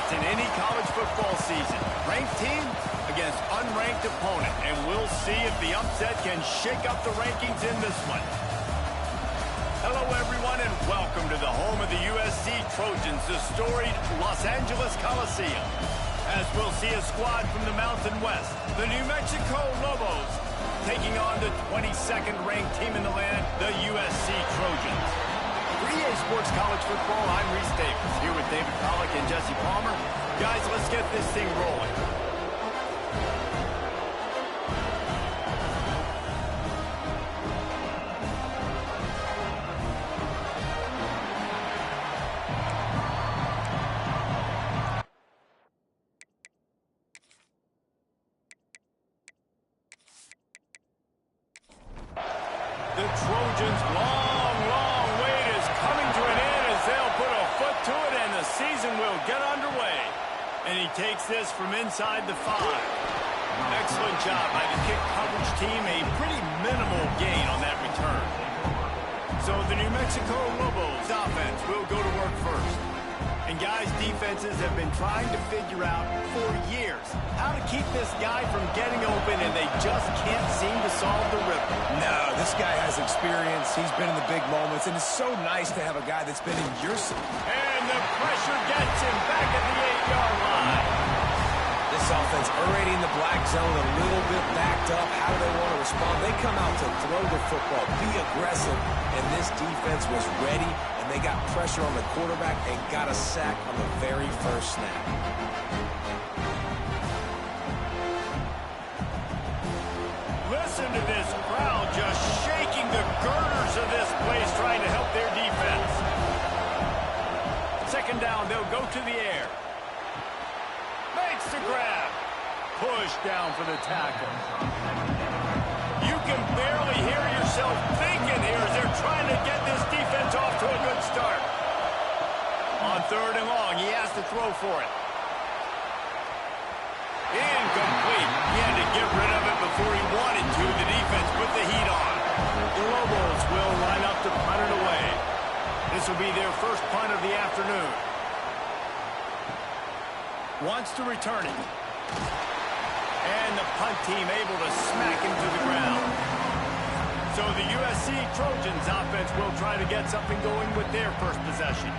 fights in any college football season. Ranked team against unranked opponent. And we'll see if the upset can shake up the rankings in this one. Hello, everyone, and welcome to the home of the USC Trojans, the storied Los Angeles Coliseum. As we'll see a squad from the Mountain West, the New Mexico Lobos, taking on the 22nd ranked team in the land, the USC Trojans. For EA Sports College Football, I'm Reese Davis, here with David Pollack and Jesse Palmer. Guys, let's get this thing rolling. The Trojans' long wait is coming to an end as they'll put a foot to it and the season will get underway. And he takes this from inside the 5. Excellent job by the kick coverage team. A pretty minimal gain on that return. So the New Mexico Lobos offense will go to work first. And guys, defenses have been trying to figure out for years how to keep this guy from getting open, and they just can't seem to solve the ripple. No, this guy has experience. He's been in the big moments, and it's so nice to have a guy that's been in your... And the pressure gets him back at the 8-yard line. This offense already in the black zone, a little bit backed up. How do they want to respond? They come out to throw the football, be aggressive, and this defense was ready, and they got pressure on the quarterback and got a sack on the very first snap. Listen to this crowd just shaking the girders of this place, trying to help their defense. Second down, they'll go to the air. Makes the grab. Push down for the tackle. You can barely hear yourself thinking here as they're trying to get this defense off to a good start. On 3rd and long, he has to throw for it. Incomplete. He had to get rid of it before he wanted to. The defense put the heat on. The Lobos will line up to punt it away. This will be their first punt of the afternoon. Wants to return it. And the punt team able to smack him to the ground. So the USC Trojans offense will try to get something going with their first possession.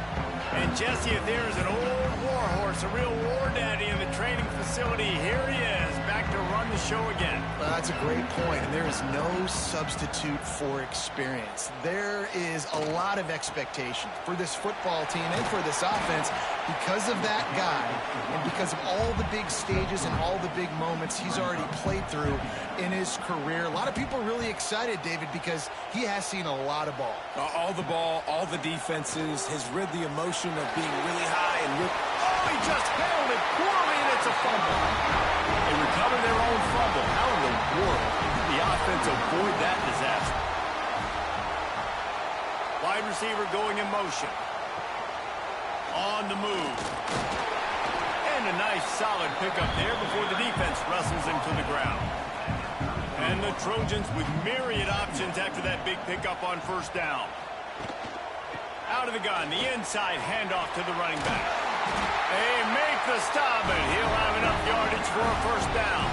And Jesse, if there's an old war horse, a real war daddy in the training facility, here he is, back to run the show again. Well, that's a great point, and there is no substitute for experience. There is a lot of expectation for this football team and for this offense because of that guy and because of all the big stages and all the big moments he's already played through in his career. A lot of people are really excited, David, because he has seen a lot of ball. All the ball, all the defenses, has rid the emotion of being really high and oh, he just handled it poorly, and it's a fumble. They recover their own fumble. How in the world did the offense avoid that disaster? Wide receiver going in motion. On the move. And a nice solid pickup there before the defense wrestles him to the ground. And the Trojans with myriad options after that big pickup on 1st down. Out of the gun, the inside handoff to the running back. They make the stop, and he'll have enough yardage for a 1st down.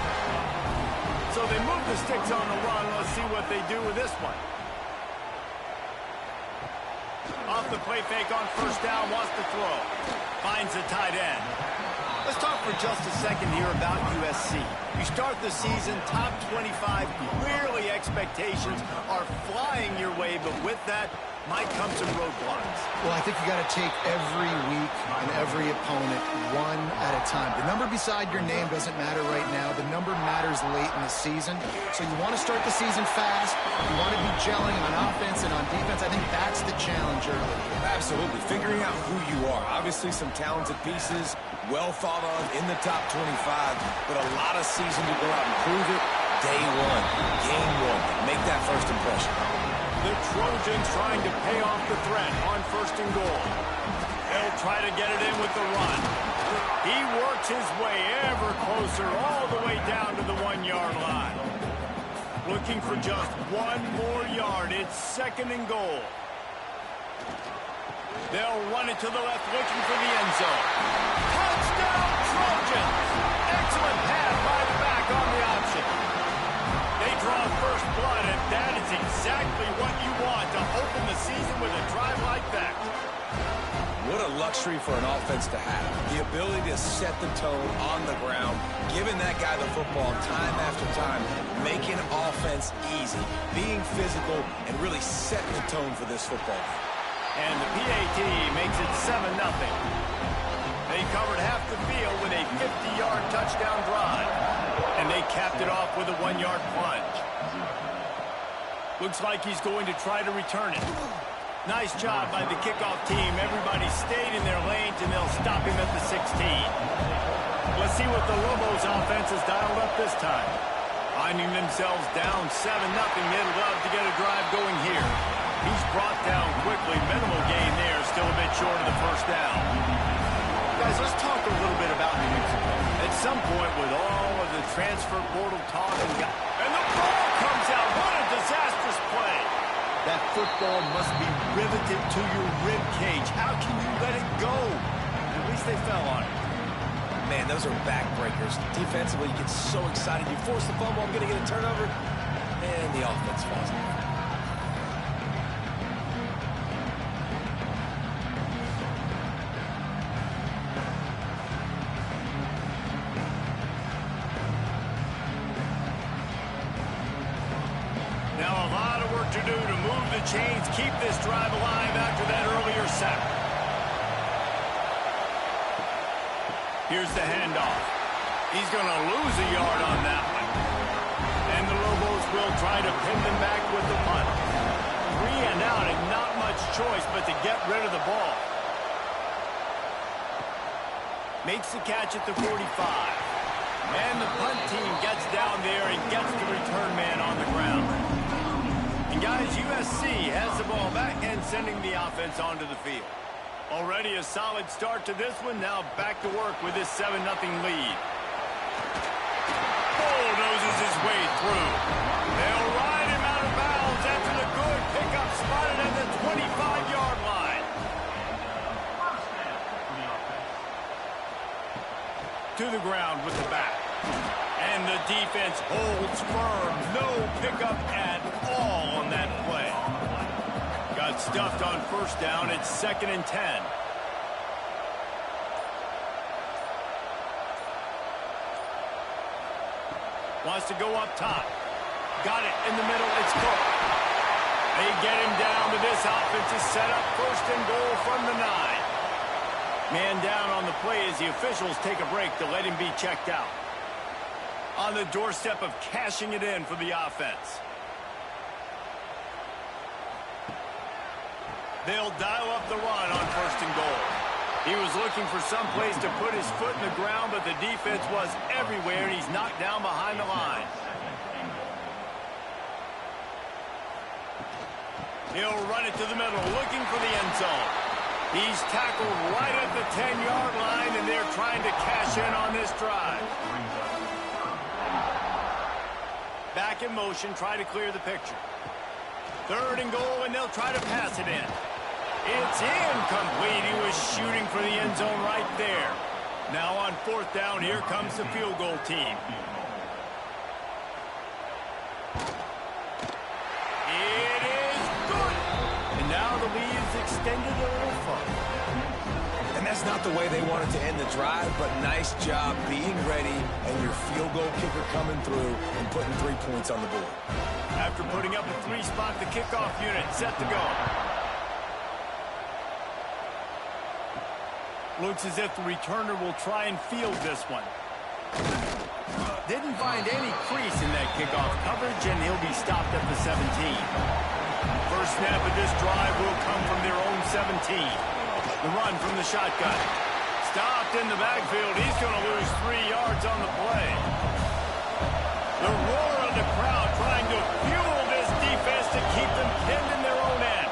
So they move the sticks on the run. Let's see what they do with this one. Off the play fake on 1st down, wants to throw. Finds the tight end. Let's talk for just a second here about USC. You start the season top 25. Clearly expectations are flying your way, but with that might come some roadblocks. Well, I think you got to take every week and every opponent one at a time. The number beside your name doesn't matter right now. The number matters late in the season. So you want to start the season fast. You want to be gelling on offense and on defense. I think that's the challenge early. Absolutely. Figuring out who you are. Obviously some talented pieces, well thought of in the top 25, but a lot of season to go out and prove it. Day one, game one. Make that first impression. The Trojans trying to pay off the threat on 1st and goal. They'll try to get it in with the run. He works his way ever closer all the way down to the 1-yard line. Looking for just one more yard. It's 2nd and goal. They'll run it to the left, looking for the end zone. Touchdown, Trojans! Excellent pass by the back on the option. They draw first blood, and that is exactly what you want to open the season with a drive like that. What a luxury for an offense to have. The ability to set the tone on the ground, giving that guy the football time after time, making offense easy, being physical, and really setting the tone for this football game. And the PAT makes it 7-0. They covered half the field with a 50-yard touchdown drive. And they capped it off with a 1-yard plunge. Looks like he's going to try to return it. Nice job by the kickoff team. Everybody stayed in their lanes, and they'll stop him at the 16. Let's see what the Lobos offense has dialed up this time. Finding themselves down 7-0, they'd love to get a drive going here. He's brought down quickly. Minimal gain there, still a bit short of the first down. Guys, let's talk a little bit about New Mexico. At some point, with all of the transfer portal talk, and the ball comes out. What a disastrous play. That football must be riveted to your rib cage. How can you let it go? At least they fell on it. Man, those are backbreakers. Defensively, you get so excited. You force the fumble, I'm going to get a turnover, and the offense falls apart. Now a lot of work to do to move the chains, keep this drive alive after that earlier sack. Here's the handoff. He's going to lose a yard on that one. And the Lobos will try to pin them back with the punt. 3 and out, and not much choice but to get rid of the ball. Makes the catch at the 45. And the punt team gets down there and gets the return man on the ground. And guys, USC has the ball back and sending the offense onto the field. Already a solid start to this one. Now back to work with this 7-0 lead. Bulldozes his way through. They'll ride him out of bounds after the good pickup spotted at the 25-yard line. To the ground with the back. And the defense holds firm. No pickup at all on that play. Got stuffed on first down. It's 2nd and 10. Wants to go up top. Got it in the middle. It's Cook. They get him down, but this offense is set up 1st and goal from the 9. Man down on the play as the officials take a break to let him be checked out. On the doorstep of cashing it in for the offense. They'll dial up the run on 1st and goal. He was looking for some place to put his foot in the ground, but the defense was everywhere, and he's knocked down behind the line. He'll run it to the middle, looking for the end zone. He's tackled right at the 10-yard line, and they're trying to cash in on this drive. Back in motion, try to clear the picture. 3rd and goal, and they'll try to pass it in. It's incomplete. He was shooting for the end zone right there. Now on 4th down, here comes the field goal team. It is good. And now the lead is extended a little further. And that's not the way they wanted to end the drive, but nice job being ready and your field goal kicker coming through and putting 3 points on the board. After putting up a 3-spot, the kickoff unit set to go. Looks as if the returner will try and field this one. Didn't find any crease in that kickoff coverage, and he'll be stopped at the 17. First snap of this drive will come from their own 17. The run from the shotgun. Stopped in the backfield. He's going to lose 3 yards on the play. The roar of the crowd trying to fuel this defense to keep them pinned in their own end.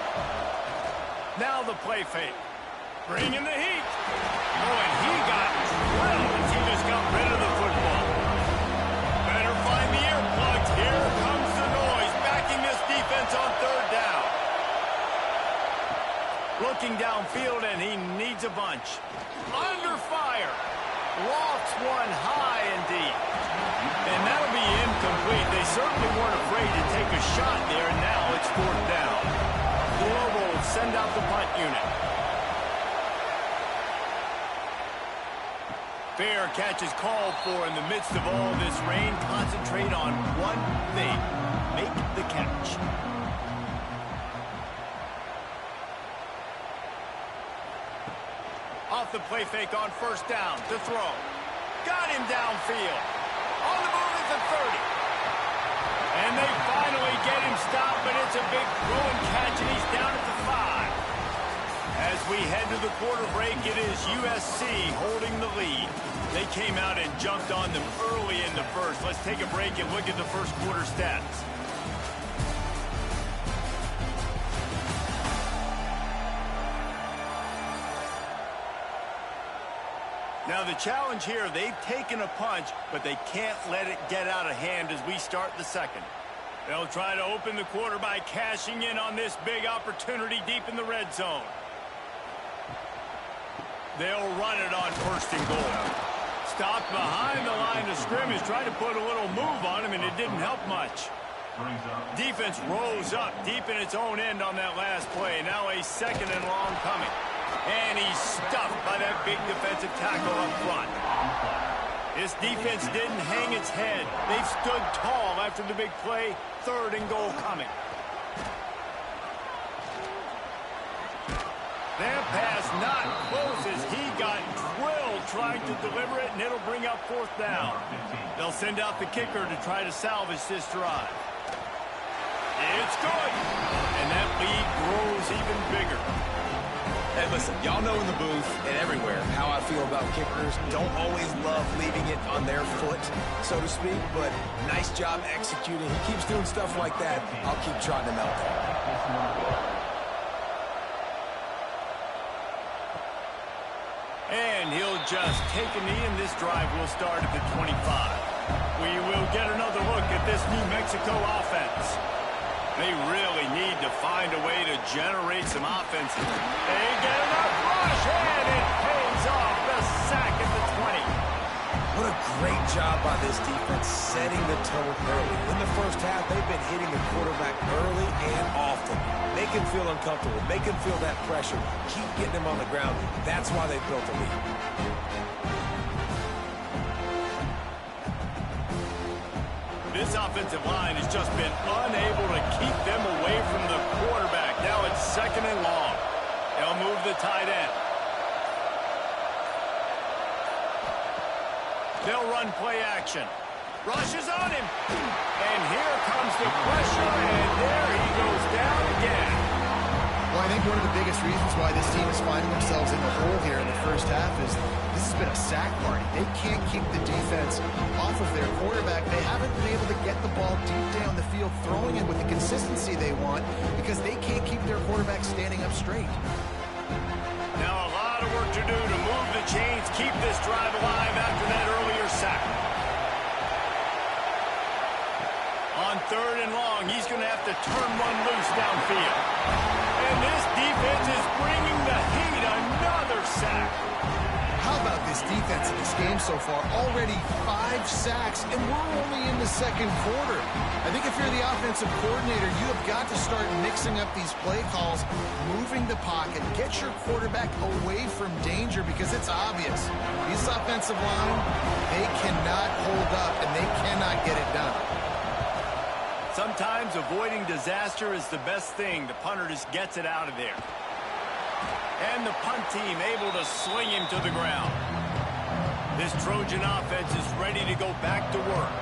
Now the play fake. Bringing the heat. Oh, and he got drilled as he just got rid of the football. Better find the earplugs. Here comes the noise, backing this defense on 3rd down. Look looking downfield, and he needs a bunch. Under fire. Lofts one high and deep. And that'll be incomplete. They certainly weren't afraid to take a shot there, and now it's 4th down. The Lobos send out the punt unit. Fair catch is called for in the midst of all this rain. Concentrate on one thing. Make the catch. Off the play fake on 1st down to throw. Got him downfield. On the move at the 30. And they finally get him stopped, but it's a big throw and catch, and he's down at the 5. As we head to the quarter break, it is USC holding the lead. They came out and jumped on them early in the first. Let's take a break and look at the first quarter stats. Now the challenge here, they've taken a punch, but they can't let it get out of hand as we start the second. They'll try to open the quarter by cashing in on this big opportunity deep in the red zone. They'll run it on 1st and goal. Stopped behind the line of scrimmage, tried to put a little move on him, and it didn't help much. Defense rose up deep in its own end on that last play. Now a 2nd and long coming. And he's stuffed by that big defensive tackle up front. This defense didn't hang its head. They've stood tall after the big play. 3rd and goal coming. That pass not close as he got drilled trying to deliver it, and it'll bring up 4th down. They'll send out the kicker to try to salvage this drive. It's good. And that lead grows even bigger. Hey, listen, y'all know in the booth and everywhere how I feel about kickers. Don't always love leaving it on their foot, so to speak, but nice job executing. He keeps doing stuff like that. I'll keep trotting him out there. And he'll just take a knee, and this drive will start at the 25. We will get another look at this New Mexico offense. They really need to find a way to generate some offense. They get enough rush, and it pays off. The sack at the 20. What a great job by this defense setting the tone early. In the first half, they've been hitting the quarterback early and often. Make him feel uncomfortable. Make him feel that pressure. Keep getting him on the ground. That's why they built a lead. This offensive line has just been unable to keep them away from the quarterback. Now it's 2nd and long. They'll move the tight end. They'll run play action. Rushes on him. And here comes the pressure, and there he goes down again. Well, I think one of the biggest reasons why this team is finding themselves in the hole here in the first half is this has been a sack party. They can't keep the defense off of their quarterback. They haven't been able to get the ball deep down the field, throwing it with the consistency they want because they can't keep their quarterback standing up straight. Now a lot of work to do to move the chains, keep this drive alive after that earlier sack. On 3rd and long, he's going to have to turn one loose downfield. And this defense is bringing the heat. Another sack. How about this defense in this game so far? Already 5 sacks, and we're only in the 2nd quarter. I think if you're the offensive coordinator, you have got to start mixing up these play calls, moving the pocket, get your quarterback away from danger because it's obvious. This offensive line, they cannot hold up, and they cannot get it done. Sometimes avoiding disaster is the best thing. The punter just gets it out of there. And the punt team able to sling him to the ground. This Trojan offense is ready to go back to work.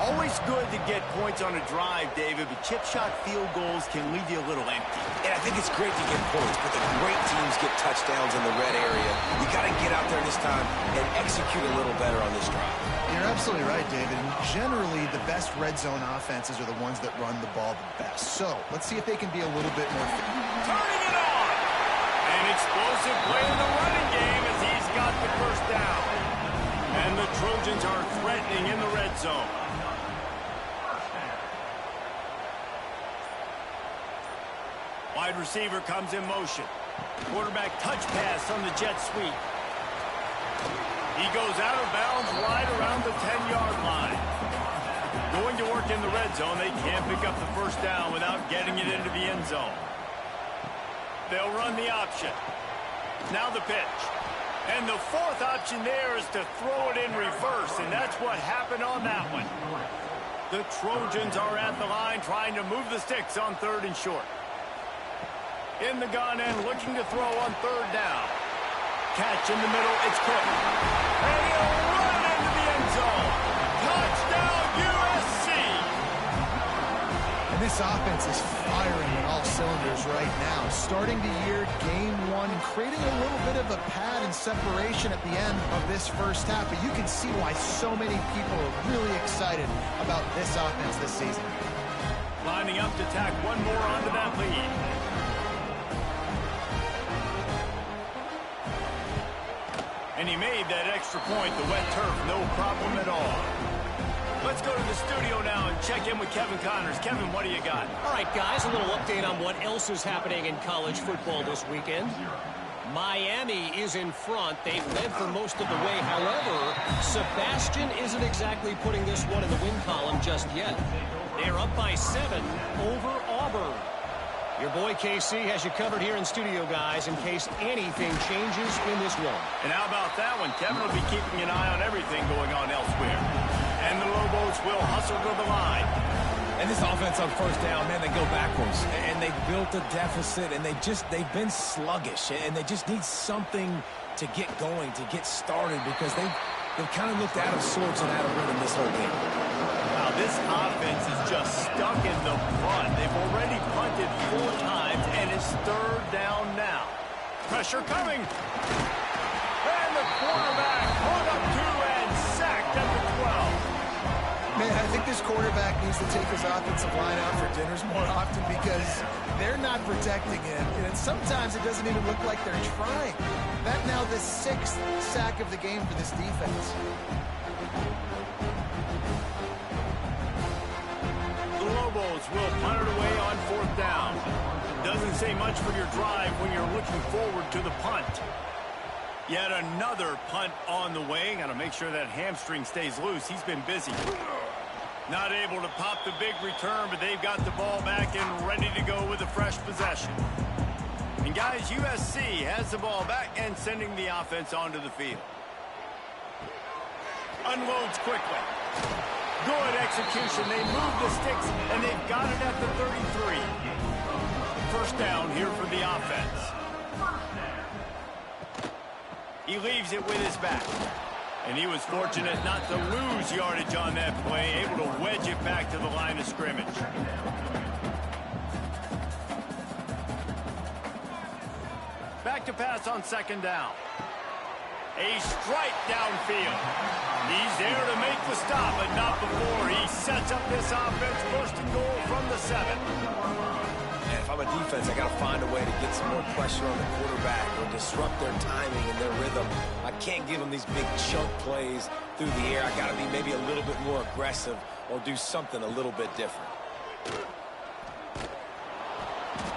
Always good to get points on a drive, David, but chip shot field goals can leave you a little empty. And I think it's great to get points, but the great teams get touchdowns in the red area. You got to get out there this time and execute a little better on this drive. You're absolutely right, David. Generally, the best red zone offenses are the ones that run the ball the best. So, let's see if they can be a little bit more turning it on! An explosive play in the running game as he's got the 1st down. And the Trojans are threatening in the red zone. Wide receiver comes in motion. Quarterback touch pass on the jet sweep. He goes out of bounds right around the 10-yard line. Going to work in the red zone. They can't pick up the first down without getting it into the end zone. They'll run the option. Now the pitch. And the fourth option there is to throw it in reverse, and that's what happened on that one. The Trojans are at the line trying to move the sticks on 3rd and short. In the gun and looking to throw on 3rd down. Catch in the middle, it's Cook. And he'll run into the end zone. Touchdown, USC! And this offense is firing on all cylinders right now. Starting the year, game 1, and creating a little bit of a pad and separation at the end of this first half. But you can see why so many people are really excited about this offense this season. Lining up to tack one more onto that lead. And he made that extra point, the wet turf, no problem at all. Let's go to the studio now and check in with Kevin Connors. Kevin, what do you got? All right, guys, a little update on what else is happening in college football this weekend. Miami is in front. They've led for most of the way. However, Sebastian isn't exactly putting this one in the win column just yet. They're up by 7 over Auburn. Your boy KC has you covered here in studio, guys, in case anything changes in this one. And how about that one? Kevin will be keeping an eye on everything going on elsewhere. And the Lobos will hustle to the line. And this offense on first down, man, they go backwards. And they built a deficit, and they've been sluggish. And they just need something to get going, to get started, because they've kind of looked out of sorts and out of rhythm this whole game. Wow, this offense is just stuck in the punt. They've already punted 4 times, and it's 3rd down now. Pressure coming. And the quarterback brought up 2 and sacked at the 12. Man, I think this quarterback needs to take his offensive line out for dinners more often because they're not protecting him. And sometimes it doesn't even look like they're trying. That now the 6th sack of the game for this defense. The Lobos will punt it away on 4th down. Doesn't say much for your drive when you're looking forward to the punt. Yet another punt on the way. Got to make sure that hamstring stays loose. He's been busy. Not able to pop the big return, but they've got the ball back and ready to go with a fresh possession. And guys, USC has the ball back and sending the offense onto the field. Unloads quickly. Good execution. They move the sticks, and they've got it at the 33. First down here for the offense. He leaves it with his back. And he was fortunate not to lose yardage on that play, able to wedge it back to the line of scrimmage. Back to pass on 2nd down. A strike downfield. He's there to make the stop, but not before. He sets up this offense, first and goal from the 7. And if I'm a defense, I got to find a way to get some more pressure on the quarterback or disrupt their timing and their rhythm. I can't give them these big chunk plays through the air. I got to be maybe a little bit more aggressive or do something a little bit different.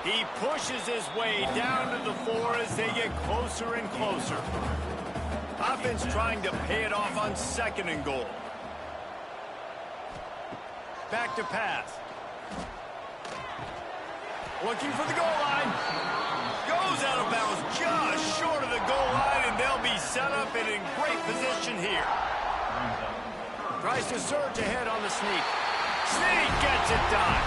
He pushes his way down to the 4 as they get closer and closer. Offense trying to pay it off on 2nd and goal. Back to pass. Looking for the goal line. Goes out of bounds just short of the goal line, and they'll be set up and in great position here. Tries to surge ahead on the sneak. Sneak gets it done.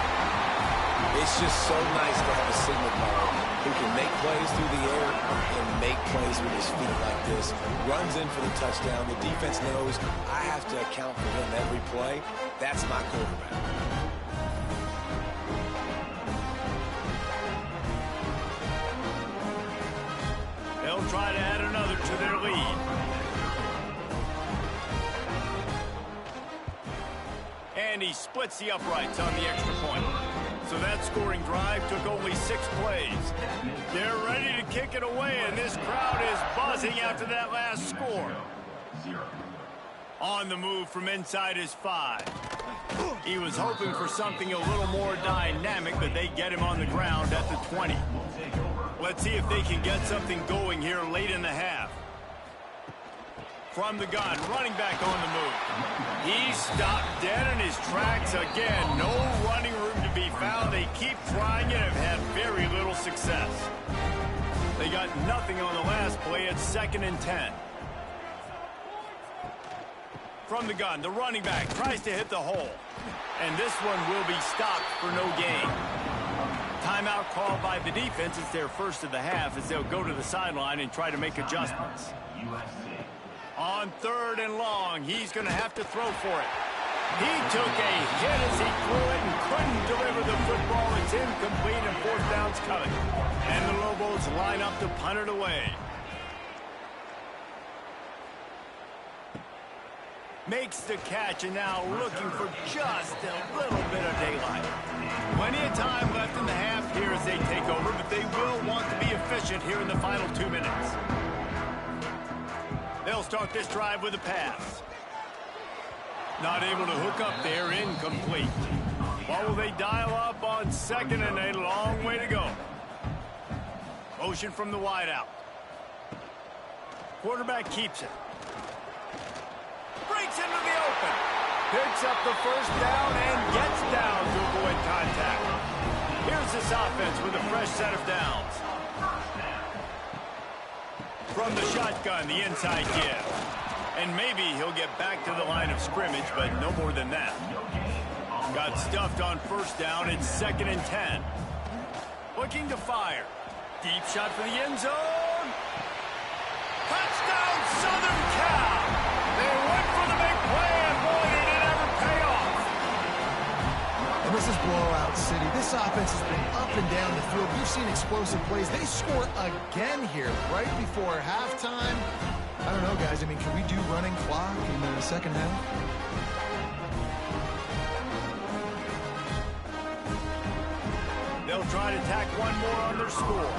It's just so nice to have a signal caller who can make plays through the air and make plays with his feet like this. Runs in for the touchdown. The defense knows I have to account for him every play. That's my quarterback. They'll try to add another to their lead. And he splits the uprights on the extra point. So that scoring drive took only 6 plays. They're ready to kick it away, and this crowd is buzzing after that last score. On the move from inside his 5. He was hoping for something a little more dynamic, but they get him on the ground at the 20. Let's see if they can get something going here late in the half. From the gun, running back on the move. He stopped dead in his tracks again. No running room to be found. They keep trying it and have had very little success. They got nothing on the last play. It's 2nd and 10. From the gun, the running back tries to hit the hole. And this one will be stopped for no gain. Timeout called by the defense. It's their first of the half as they'll go to the sideline and try to make adjustments. USC. On 3rd and long, he's going to have to throw for it. He took a hit as he threw it and couldn't deliver the football. It's incomplete and 4th down's coming. And the Lobos line up to punt it away. Makes the catch and now looking for just a little bit of daylight. Plenty of time left in the half here as they take over, but they will want to be efficient here in the final 2 minutes. They'll start this drive with a pass. Not able to hook up there, incomplete. What will they dial up on 2nd and a long way to go? Motion from the wideout. Quarterback keeps it. Breaks into the open. Picks up the 1st down and gets down to avoid contact. Here's this offense with a fresh set of downs. From the shotgun, the inside give. And maybe he'll get back to the line of scrimmage, but no more than that. Got stuffed on 1st down. It's 2nd and 10. Looking to fire. Deep shot for the end zone. Touchdown, Southern Cal. They went for the big play, and boy, did it ever pay off. And this is blowout city. This offense has been up and down the field. We've seen explosive plays. They score again here right before halftime. I don't know, guys. I mean, can we do running clock in the second half? They'll try to tack one more on their score.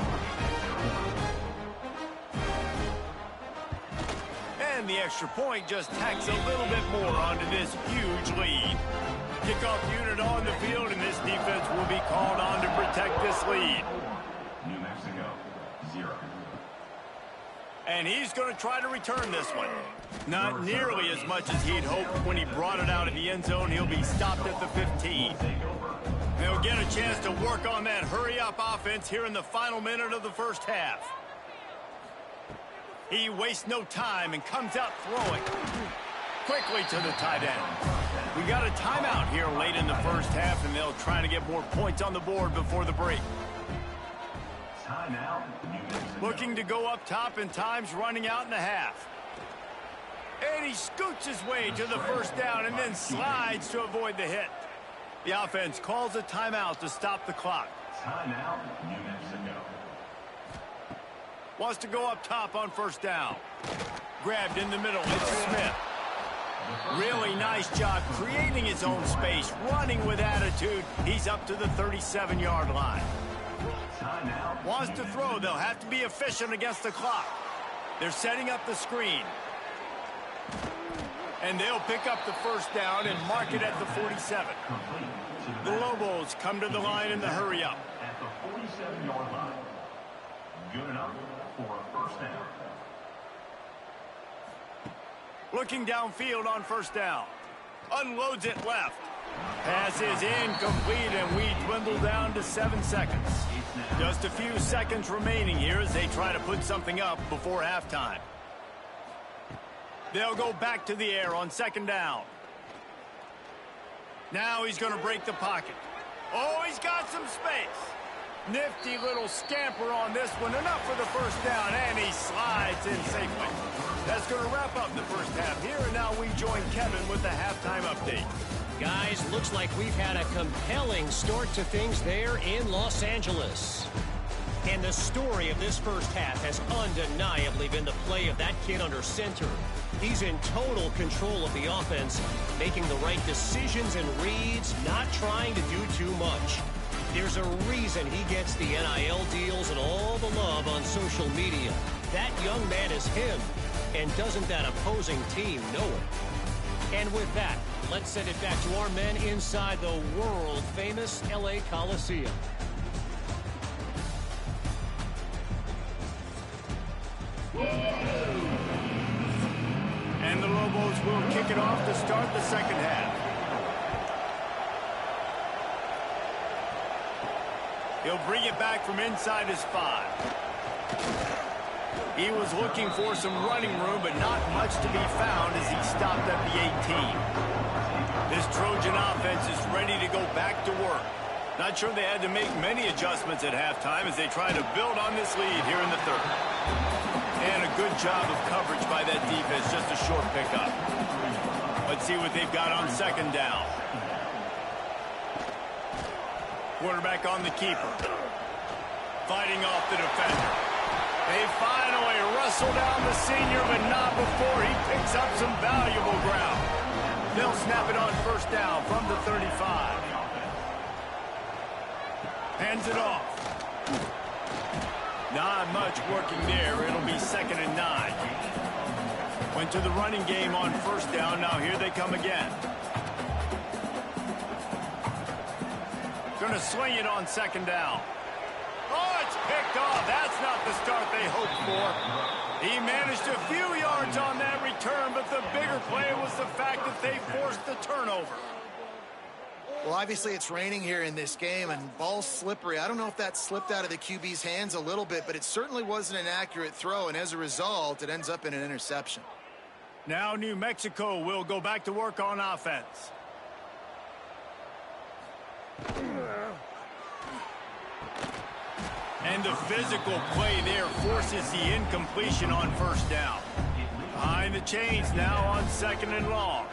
And the extra point just tacks a little bit more onto this huge lead. Kickoff unit on the field, and this defense will be called on to protect this lead. New Mexico, 0. And he's going to try to return this one. Not nearly as much as he'd hoped when he brought it out of the end zone. He'll be stopped at the 15. They'll get a chance to work on that hurry-up offense here in the final minute of the first half. He wastes no time and comes out throwing quickly to the tight end. We got a timeout here late in the first half, and they'll try to get more points on the board before the break. Timeout. Looking to go up top, and time's running out in the half. And he scoots his way to the 1st down and then slides to avoid the hit. The offense calls a timeout to stop the clock. Timeout, New Mexico. Wants to go up top on 1st down. Grabbed in the middle. It's Smith. Really nice job creating his own space, running with attitude. He's up to the 37-yard line. Wants to throw. They'll have to be efficient against the clock. They're setting up the screen. And they'll pick up the 1st down and mark it at the 47. The Lobos come to the line in the hurry-up. At the 47-yard line. Good enough for a 1st down. Looking downfield on 1st down. Unloads it left. Pass is incomplete, and we dwindle down to 7 seconds. Just a few seconds remaining here as they try to put something up before halftime. They'll go back to the air on 2nd down. Now he's going to break the pocket. Oh, he's got some space. Nifty little scamper on this one. Enough for the 1st down, and he slides in safely. That's going to wrap up the first half here, and now we join Kevin with the halftime update. Guys, looks like we've had a compelling start to things there in Los Angeles. And the story of this first half has undeniably been the play of that kid under center. He's in total control of the offense, making the right decisions and reads, not trying to do too much. There's a reason he gets the NIL deals and all the love on social media. That young man is him, and doesn't that opposing team know it? And with that, let's send it back to our men inside the world-famous LA Coliseum. And the Lobos will kick it off to start the second half. He'll bring it back from inside his 5. He was looking for some running room, but not much to be found as he stopped at the 18. This Trojan offense is ready to go back to work. Not sure they had to make many adjustments at halftime as they try to build on this lead here in the third. And a good job of coverage by that defense, just a short pickup. Let's see what they've got on second down. Quarterback on the keeper. Fighting off the defender. They finally wrestle down the senior, but not before he picks up some valuable ground. They'll snap it on first down from the 35. Hands it off. Not much working there. It'll be 2nd and 9. Went to the running game on first down. Now here they come again. Going to swing it on 2nd down. Oh, it's picked off. That's not the start they hoped for. He managed a few yards on that return, but the bigger play was the fact that they forced the turnover. Well, obviously it's raining here in this game, and ball's slippery. I don't know if that slipped out of the QB's hands a little bit, but it certainly wasn't an accurate throw, and as a result, it ends up in an interception. Now New Mexico will go back to work on offense. And the physical play there forces the incompletion on first down. Behind the chains now on 2nd and long.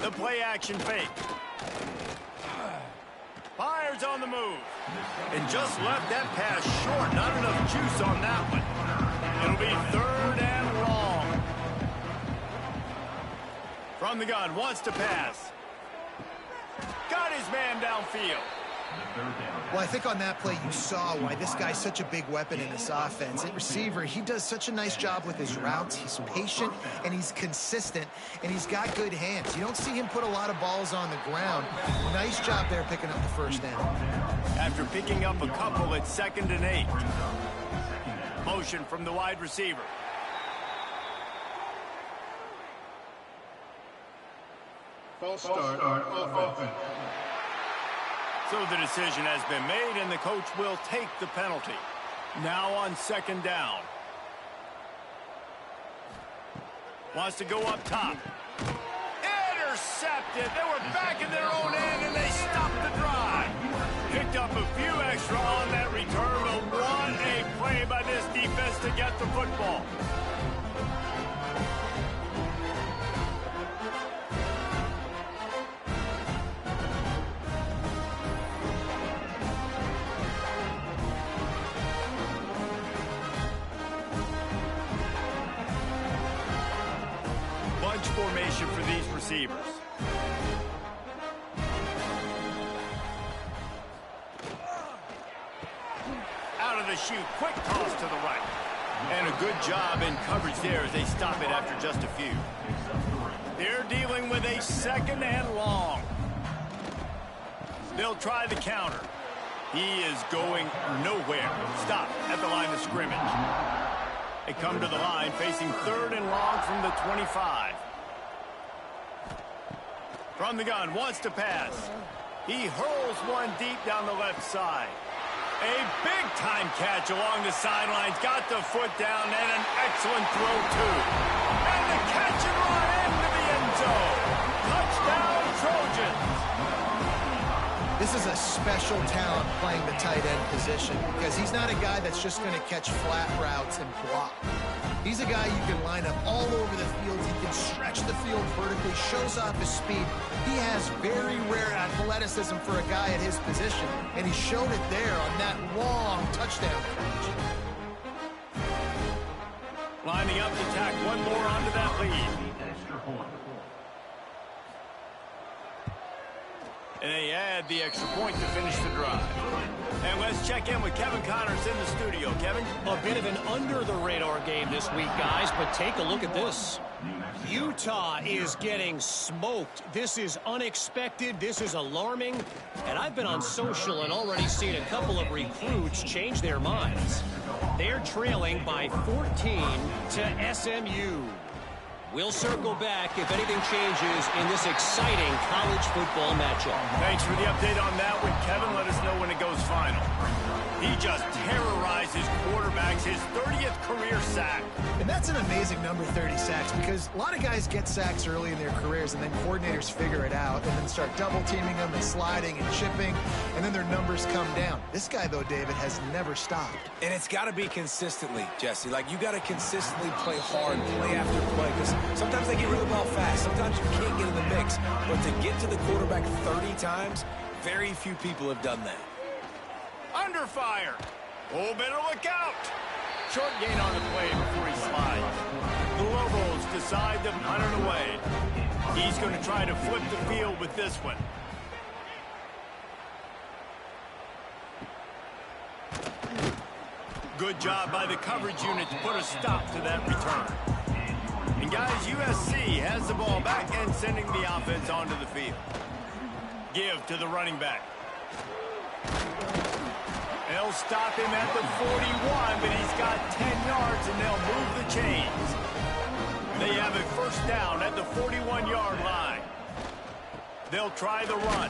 The play action fake. Fires on the move. And just left that pass short. Not enough juice on that one. It'll be 3rd and long. From the gun, wants to pass. Got his man downfield. Well, I think on that play you saw why this guy's such a big weapon in this offense. At receiver, he does such a nice job with his routes. He's patient, and he's consistent, and he's got good hands. You don't see him put a lot of balls on the ground. Nice job there picking up the first down. After picking up a couple at 2nd and 8. Motion from the wide receiver. False start on offense. So the decision has been made, and the coach will take the penalty. Now on 2nd down. Wants to go up top. Intercepted. They were back in their own end, and they stopped the drive. Picked up a few extra on that return, but what a play by this defense to get the football. Formation for these receivers. Out of the chute, quick toss to the right. And a good job in coverage there as they stop it after just a few. They're dealing with a 2nd and long. They'll try the counter. He is going nowhere. Stop at the line of scrimmage. They come to the line facing 3rd and long from the 25. From the gun, wants to pass. He hurls one deep down the left side. A big-time catch along the sidelines. Got the foot down and an excellent throw, too. And the catch and run into the end zone. Touchdown, Trojans. This is a special talent playing the tight end position because he's not a guy that's just going to catch flat routes and block. He's a guy you can line up all over the field. He can stretch the field vertically, shows off his speed. He has very rare athleticism for a guy at his position, and he showed it there on that long touchdown catch. Lining up to tack one more onto that lead. Extra point. And they add the extra point to finish the drive. And let's check in with Kevin Connors in the studio. Kevin? A bit of an under-the-radar game this week, guys, but take a look at this. Utah is getting smoked. This is unexpected. This is alarming. And I've been on social and already seen a couple of recruits change their minds. They're trailing by 14 to SMU. We'll circle back if anything changes in this exciting college football matchup. Thanks for the update on that one, Kevin. Let us know when it goes final. He just terrorizes quarterbacks, his 30th career sack. And that's an amazing number, 30 sacks, because a lot of guys get sacks early in their careers, and then coordinators figure it out and then start double-teaming them and sliding and chipping, and then their numbers come down. This guy, though, David, has never stopped. And it's got to be consistently, Jesse. Like, you got to consistently play hard, play after play, because sometimes they get rid of the ball fast. Sometimes you can't get in the mix. But to get to the quarterback 30 times, very few people have done that. Under fire. Oh, better look out. Short gain on the play before he slides. The Lobos decide to punt it away. He's going to try to flip the field with this one. Good job by the coverage unit to put a stop to that return. And guys, USC has the ball back and sending the offense onto the field. Give to the running back. They'll stop him at the 41, but he's got 10 yards, and they'll move the chains. They have a first down at the 41-yard line. They'll try the run.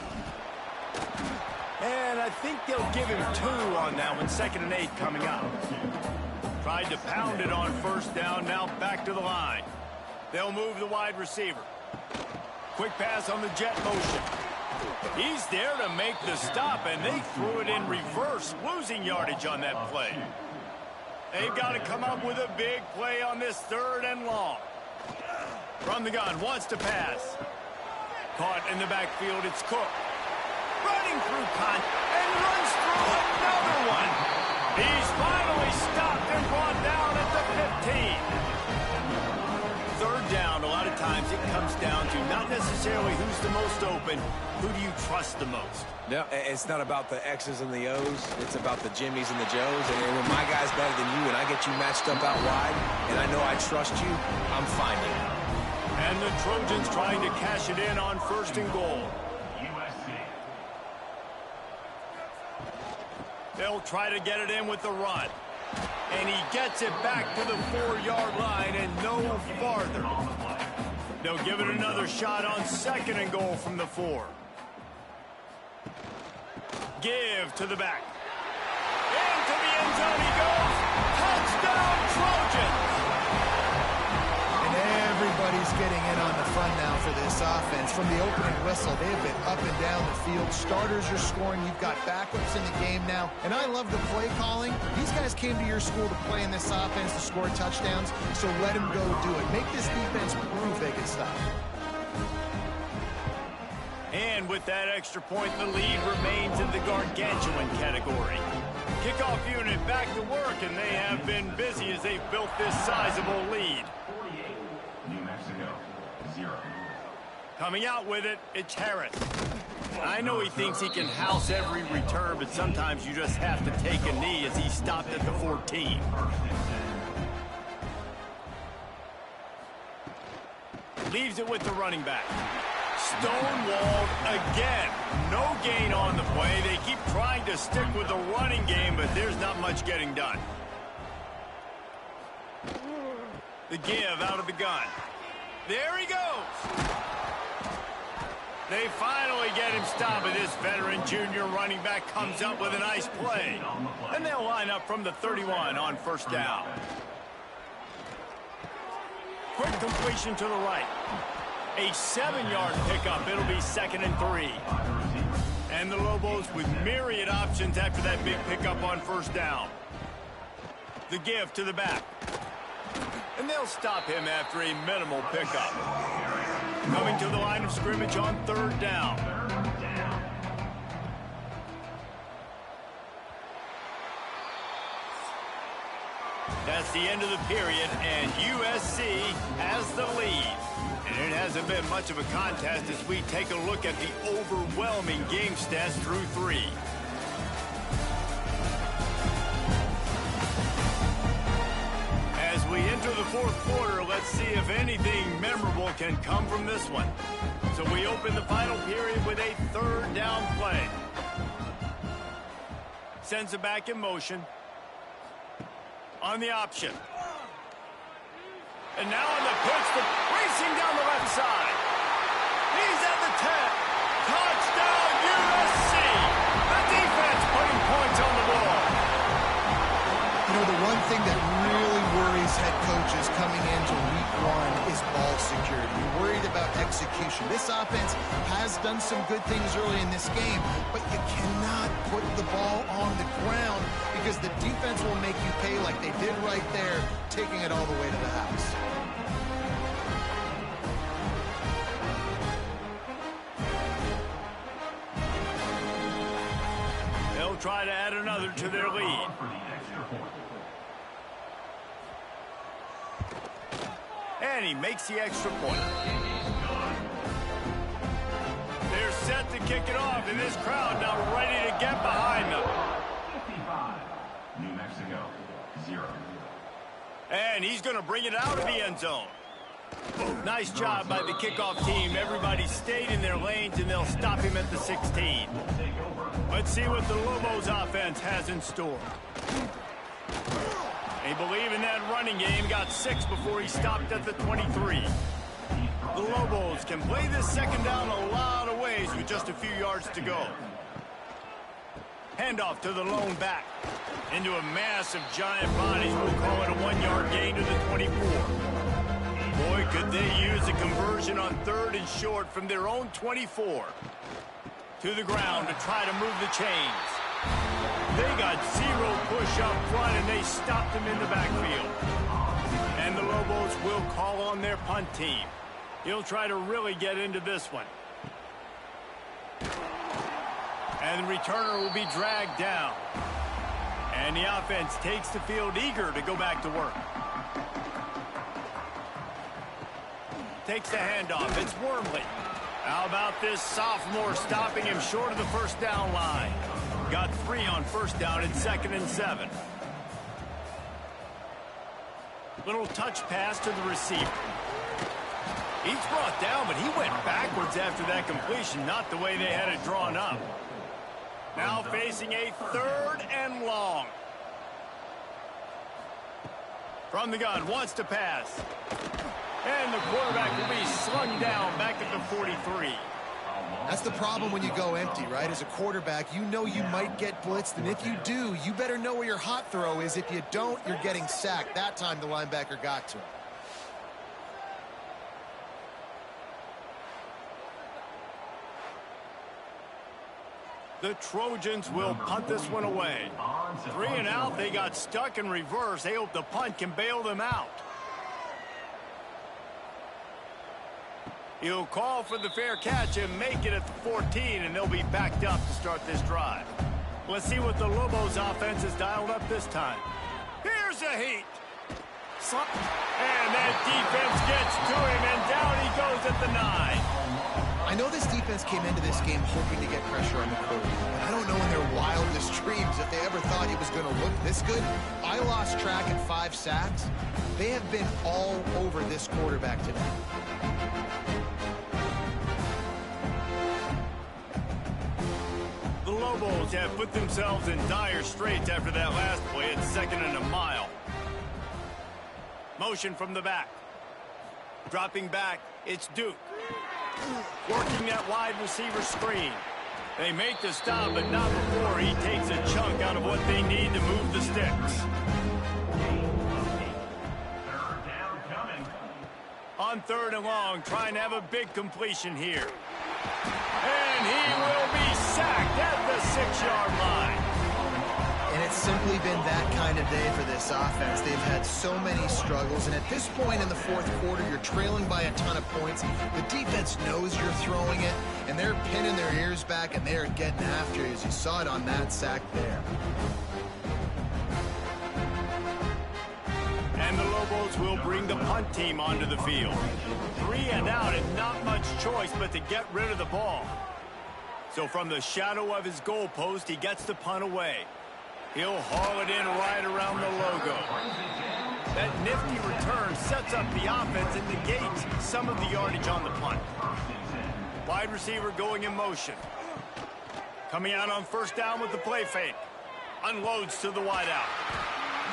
And I think they'll give him 2 on that one, 2nd and 8 coming up. Tried to pound it on first down, now back to the line. They'll move the wide receiver. Quick pass on the jet motion. He's there to make the stop, and they threw it in reverse, losing yardage on that play. They've got to come up with a big play on this 3rd and long. From the gun, wants to pass. Caught in the backfield, it's Cook. Running through Con, and runs through another one. He's finally stopped and brought down at the 15. 3rd down, a lot of times it comes down to not necessarily who's the most open, who do you trust the most? No, it's not about the X's and the O's. It's about the Jimmies and the Joes. And when my guy's better than you and I get you matched up out wide, and I know I trust you, I'm finding it. And the Trojans trying to cash it in on 1st and goal. USC. They'll try to get it in with the run. And he gets it back to the 4-yard line and no farther. They'll give it another shot on 2nd and goal from the 4. Give to the back. Into the end zone he goes. Touchdown, Trojans! And everybody's getting in on the fun now for this offense. From the opening whistle, they've been up and down the field. Starters are scoring. You've got backups in the game now. And I love the play calling. These guys came to your school to play in this offense to score touchdowns, so let them go do it. Make this defense prove they can stop. And with that extra point, the lead remains in the gargantuan category. Kickoff unit back to work, and they have been busy as they've built this sizable lead. 48, New Mexico, 0. Coming out with it, it's Harris. I know he thinks he can house every return, but sometimes you just have to take a knee as he stopped at the 14. Leaves it with the running back. Stonewalled again. No gain on the play. They keep trying to stick with the running game, but there's not much getting done. The give out of the gun. There he goes. They finally get him stopped, but this veteran junior running back comes up with a nice play. And they'll line up from the 31 on 1st down. Quick completion to the right. A 7-yard pickup. It'll be 2nd and 3. And the Lobos with myriad options after that big pickup on 1st down. The give to the back. And they'll stop him after a minimal pickup. Coming to the line of scrimmage on 3rd down. That's the end of the period, and USC has the lead. And it hasn't been much of a contest as we take a look at the overwhelming game stats through 3. As we enter the 4th quarter, let's see if anything memorable can come from this one. So we open the final period with a 3rd down play. Sends it back in motion. On the option. And now on the pitch, racing down the left side. He's at the 10. Touchdown, USC. The defense putting points on the board. You know, the one thing that really worries head coaches coming into week one is ball security. You're worried about execution. This offense has done some good things early in this game, but you cannot put the ball on the ground because the defense will make you pay like they did right there, taking it all the way to the house. They'll try to add another to their lead. And he makes the extra point. They're set to kick it off, and this crowd now ready to get behind them. 55, New Mexico, 0. And he's going to bring it out of the end zone. Nice job by the kickoff team. Everybody stayed in their lanes, and they'll stop him at the 16. Let's see what the Lobos offense has in store. They believe in that running game. Got 6 before he stopped at the 23. The Lobos can play this second down a lot of ways with just a few yards to go. Handoff to the lone back. Into a mass of giant bodies. We'll call it a 1-yard gain to the 24. Boy, could they use a conversion on 3rd and short from their own 24. To the ground to try to move the chains. They got 0 push up front, and they stopped him in the backfield. And the Lobos will call on their punt team. He'll try to really get into this one. And the returner will be dragged down. And the offense takes the field eager to go back to work. Takes the handoff. It's Wormley. How about this sophomore stopping him short of the first down line? Got 3 on first down and 2nd and 7. Little touch pass to the receiver. He's brought down, but he went backwards after that completion, not the way they had it drawn up. Now facing a 3rd and long. From the gun, wants to pass. And the quarterback will be slung down back at the 43. That's the problem when you go empty, right? As a quarterback, you know you might get blitzed, and if you do, you better know where your hot throw is. If you don't, you're getting sacked. That time the linebacker got to him. The Trojans will punt this one away. 3 and out, they got stuck in reverse. They hope the punt can bail them out. He'll call for the fair catch and make it at the 14, and they'll be backed up to start this drive. Let's see what the Lobos offense has dialed up this time. Here's a heat. And that defense gets to him, and down he goes at the 9. I know this defense came into this game hoping to get pressure on the quarterback, but I don't know in their wildest dreams if they ever thought he was going to look this good. I lost track at 5 sacks. They have been all over this quarterback today. The Lobos have put themselves in dire straits after that last play at 2nd and a mile. Motion from the back. Dropping back, it's Duke. Working that wide receiver screen. They make the stop, but not before he takes a chunk out of what they need to move the sticks. On 3rd and long, trying to have a big completion here. And he will be sacked at the 6-yard line. And it's simply been that kind of day for this offense. They've had so many struggles, and at this point in the 4th quarter, you're trailing by a ton of points. The defense knows you're throwing it, and they're pinning their ears back, and they're getting after you, as you saw it on that sack there. And the Lobos will bring the punt team onto the field. 3 and out, and not much choice but to get rid of the ball. So from the shadow of his goalpost, he gets the punt away. He'll haul it in right around the logo. That nifty return sets up the offense and negates some of the yardage on the punt. Wide receiver going in motion. Coming out on 1st down with the play fake. Unloads to the wideout.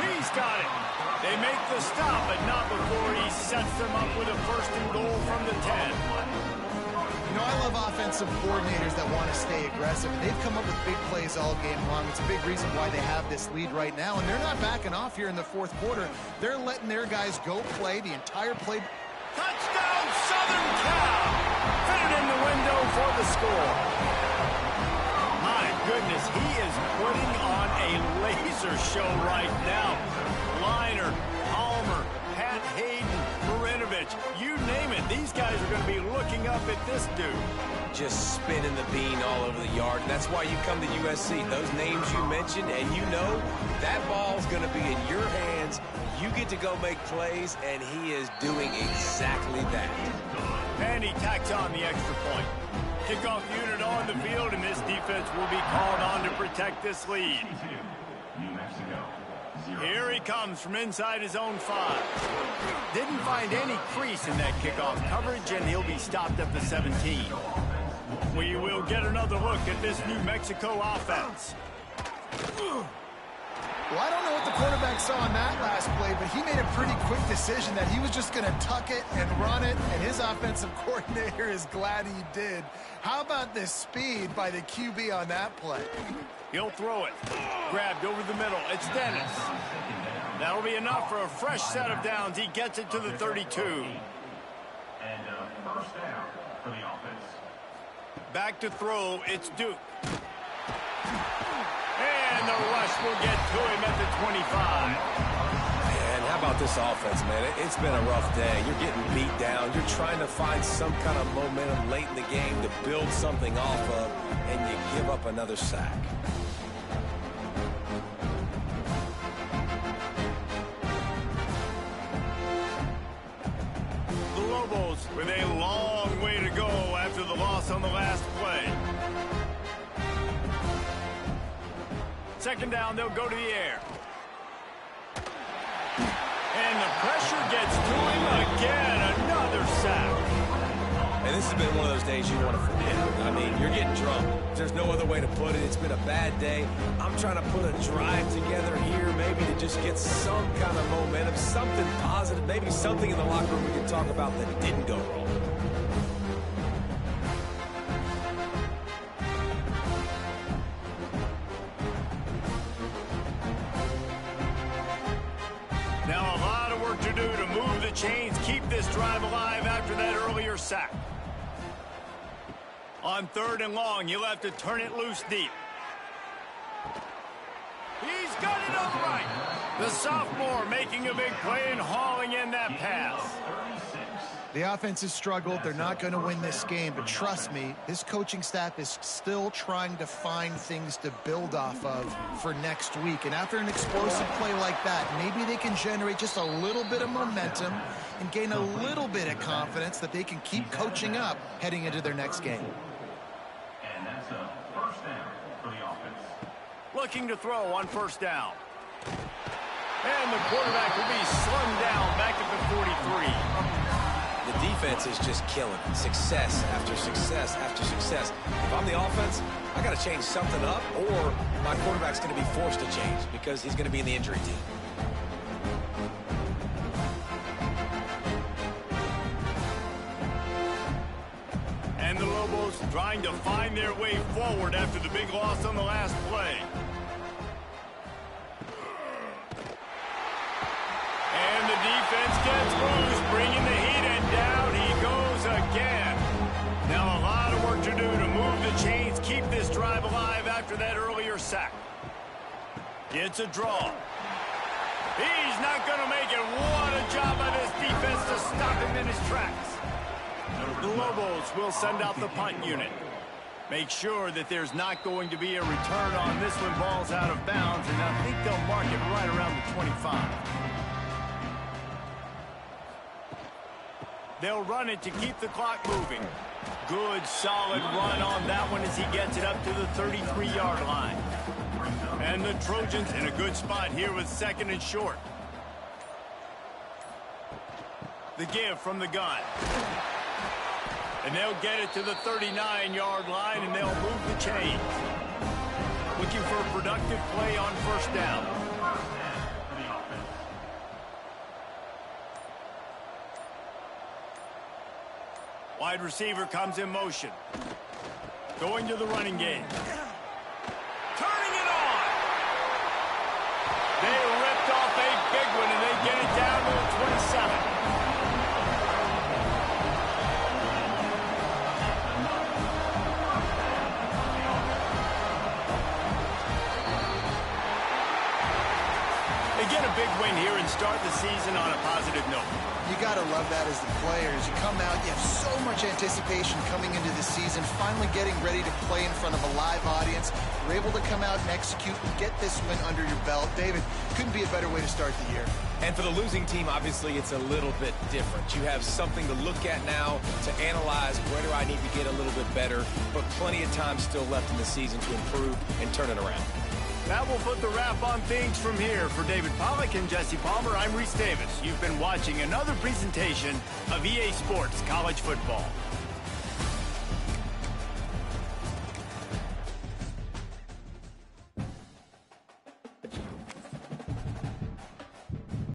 He's got it. They make the stop, but not before he sets them up with a first and goal from the 10. You know, I love offensive coordinators that want to stay aggressive. They've come up with big plays all game long. It's a big reason why they have this lead right now, and they're not backing off here in the fourth quarter. They're letting their guys go play the entire play. Touchdown, Southern Cal! Fitted in the window for the score. My goodness, he is putting on a laser show right now. Liner, Palmer, Pat Hayden, Marinovich, you name it. These guys are going to be looking up at this dude. Just spinning the bean all over the yard. And that's why you come to USC. Those names you mentioned, and you know that ball's going to be in your hands. You get to go make plays, and he is doing exactly that. And he tacks on the extra point. Kickoff unit on the field, and this defense will be called on to protect this lead. New Mexico. Here he comes from inside his own 5. Didn't find any crease in that kickoff coverage, and he'll be stopped at the 17. We will get another look at this New Mexico offense. Well, I don't know what the quarterback saw on that last play, but he made a pretty quick decision that he was just going to tuck it and run it, and his offensive coordinator is glad he did. How about the speed by the QB on that play? He'll throw it. Grabbed over the middle. It's Dennis. That'll be enough for a fresh set of downs. He gets it to the 32. And first down for the offense. Back to throw. It's Duke. And the rush will get to him at the 25. Man, how about this offense, man? It's been a rough day. You're getting beat down. You're trying to find some kind of momentum late in the game to build something off of, and you give up another sack. The Lobos with a long way to go after the loss on the last play. Second down, they'll go to the air. And the pressure gets to him again. Another sack. And this has been one of those days you want to forget. I mean, you're getting drunk. There's no other way to put it. It's been a bad day. I'm trying to put a drive together here, maybe to just get some kind of momentum, something positive, maybe something in the locker room we can talk about that didn't go wrong. Now a lot of work to do to move the chains, keep this drive alive after that earlier sack. On 3rd and long, you'll have to turn it loose deep. He's got it all right. The sophomore making a big play and hauling in that pass. The offense has struggled. They're not going to win this game, but trust me, this coaching staff is still trying to find things to build off of for next week. And after an explosive play like that, maybe they can generate just a little bit of momentum and gain a little bit of confidence that they can keep coaching up heading into their next game. And that's a first down for the offense. Looking to throw on 1st down. And the quarterback will be slung down back at the 43. The defense is just killing it. Success after success after success. If I'm the offense, I got to change something up, or my quarterback's going to be forced to change because he's going to be in the injury team. And the Lobos trying to find their way forward after the big loss on the last play. And the defense gets loose, bringing the heat, and down he goes again. Now a lot of work to do to move the chains, keep this drive alive after that earlier sack. It's a draw. He's not going to make it. What a job by this defense to stop him in his tracks. The Lobos will send out the punt unit. Make sure that there's not going to be a return on this one. Ball's out of bounds, and I think they'll mark it right around the 25. They'll run it to keep the clock moving. Good, solid run on that one as he gets it up to the 33-yard line. And the Trojans in a good spot here with 2nd and short. The give from the gun. And they'll get it to the 39-yard line, and they'll move the chains. Looking for a productive play on 1st down. Wide receiver comes in motion. Going to the running game. Turning it on. They ripped off a big one, and they get it down to the 27. They get a big win here and start the season on a positive note. You got to love that as the players. You come out, you have so much anticipation coming into the season, finally getting ready to play in front of a live audience. You're able to come out and execute and get this win under your belt. David, couldn't be a better way to start the year. And for the losing team, obviously, it's a little bit different. You have something to look at now to analyze where do I need to get a little bit better, but plenty of time still left in the season to improve and turn it around. That will put the wrap on things from here. For David Pollack and Jesse Palmer, I'm Reese Davis. You've been watching another presentation of EA Sports College Football.